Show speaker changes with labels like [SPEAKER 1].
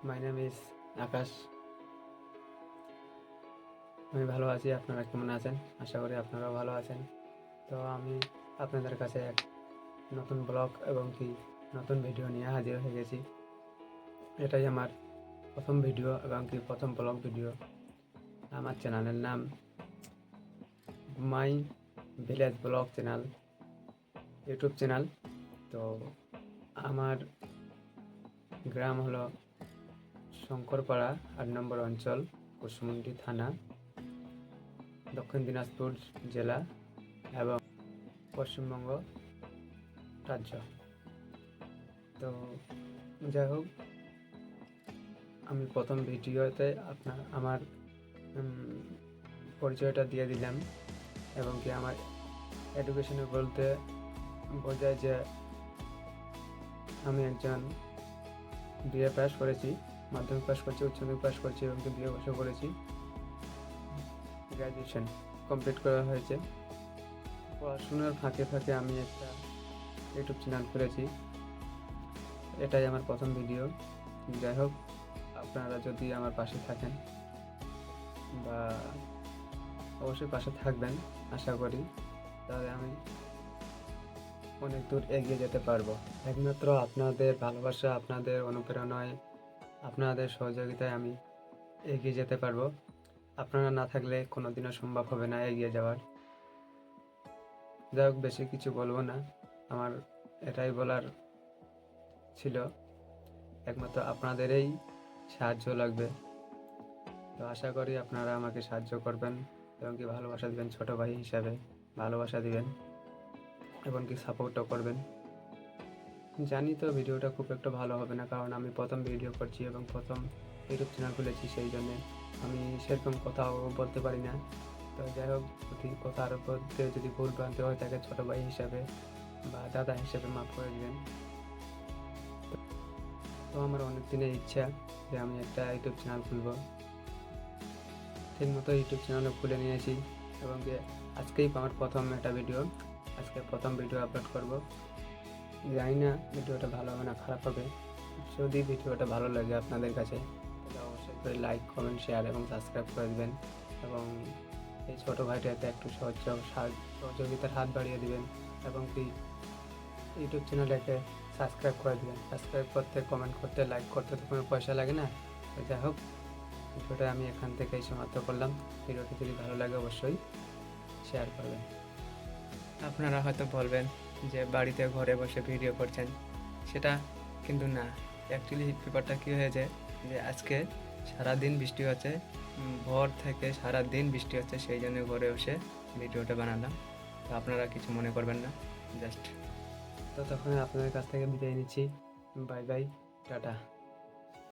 [SPEAKER 1] My name is আকাশ। আমি ভালো আছি, আপনারা কেমন আছেন? আশা করি আপনারাও ভালো আছেন। তো আমি আপনাদের কাছে এক নতুন ব্লগ এবং কি নতুন ভিডিও নিয়ে হাজির হয়ে গেছি। এটাই আমার প্রথম ভিডিও এবং কি প্রথম ব্লগ ভিডিও। আমার চ্যানেলের নাম my village blog channel, YouTube channel. তো আমার গ্রাম হলো শঙ্করপাড়া, 8 নম্বর অঞ্চল, কুশমুন্ডি থানা, দক্ষিণ দিনাজপুর জেলা এবং পশ্চিমবঙ্গ রাজ্য। তো যাই হোক, আমি প্রথম ভিডিওতে আমার পরিচয়টা দিয়ে দিলাম এবং কি আমার এডুকেশনে বলতে বোঝায় যে আমি একজন বিএ পাস করেছি, মাধ্যমিক পাস করছি, উচ্চ মাধ্যমিক পাস করছি এবং কি বিএ পাসও করেছি। গ্র্যাজুয়েশন কমপ্লিট করা হয়েছে। পড়াশোনার ফাঁকে ফাঁকে আমি একটা ইউটিউব চ্যানেল খুলেছি। এটাই আমার প্রথম ভিডিও। যাই হোক, আপনারা যদি আমার পাশে থাকেন বা অবশ্যই পাশে থাকবেন আশা করি, তাহলে আমি অনেক দূর এগিয়ে যেতে পারবো। একমাত্র আপনাদের ভালোবাসা, আপনাদের অনুপ্রেরণায়, আপনাদের সহযোগিতায় আমি এগিয়ে যেতে পারবো। আপনারা না থাকলে কোনোদিনও সম্ভব হবে না এগিয়ে যাওয়ার। যাই হোক, বেশি কিছু বলবো না, আমার এটাই বলার ছিল। একমাত্র আপনাদেরই সাহায্য লাগবে। তো আশা করি আপনারা আমাকে সাহায্য করবেন এবং কি ভালোবাসা দিবেন, ছোট ভাই হিসাবে ভালোবাসা দিবেন এবং কি সাপোর্টও করবেন। জানি তো ভিডিওটা খুব একটা ভালো হবে না, কারণ আমি প্রথম ভিডিও করছি এবং প্রথম ইউটিউব চ্যানেল খুলেছি, সেই জন্যে আমি সেরকম কথাও বলতে পারি না। তো যাই হোক, যদি কথার মধ্যে যদি ভুল ভ্রান্তি হয়ে থাকে, ছোটো ভাই হিসাবে বা দাদা হিসাবে মাফ করে দেবেন। তো আমার অনেক দিনের ইচ্ছা যে আমি একটা ইউটিউব চ্যানেল খুলব। ঠিক মতো ইউটিউব চ্যানেলও খুলে নিয়েছি এবং আজকেই আমার প্রথম একটা ভিডিও, আজকে প্রথম ভিডিও আপলোড করব। জানি না ভিডিওটা ভালো হবে না খারাপ হবে। যদি ভিডিওটা ভালো লাগে আপনাদের কাছে, তাহলে অবশ্যই করে লাইক, কমেন্ট, শেয়ার এবং সাবস্ক্রাইব করে দেবেন এবং এই ছোটো ভাইটাতে একটু সহযোগিতার হাত বাড়িয়ে দিবেন এবং কি ইউটিউব চ্যানেলটাকে সাবস্ক্রাইব করে দেবেন। সাবস্ক্রাইব করতে, কমেন্ট করতে, লাইক করতে তো কোনো পয়সা লাগে না। তো যাই হোক, ভিডিওটা আমি এখান থেকেই সমাপ্ত করলাম। ভিডিওটি যদি ভালো লাগে অবশ্যই শেয়ার করবেন। আপনারা হয়তো বলবেন যে বাড়িতে ঘরে বসে ভিডিও করছেন, সেটা কিন্তু না। অ্যাকচুয়ালি ব্যাপারটা কী হয়েছে যে আজকে সারাদিন বৃষ্টি হচ্ছে, ভোর থেকে সারাদিন বৃষ্টি হচ্ছে, সেই জন্য ঘরে বসে ভিডিওটা বানালাম। তো আপনারা কিছু মনে করবেন না, জাস্ট। তো তখন আপনাদের কাছ থেকে বিদায় নিচ্ছি। Bye bye, tata.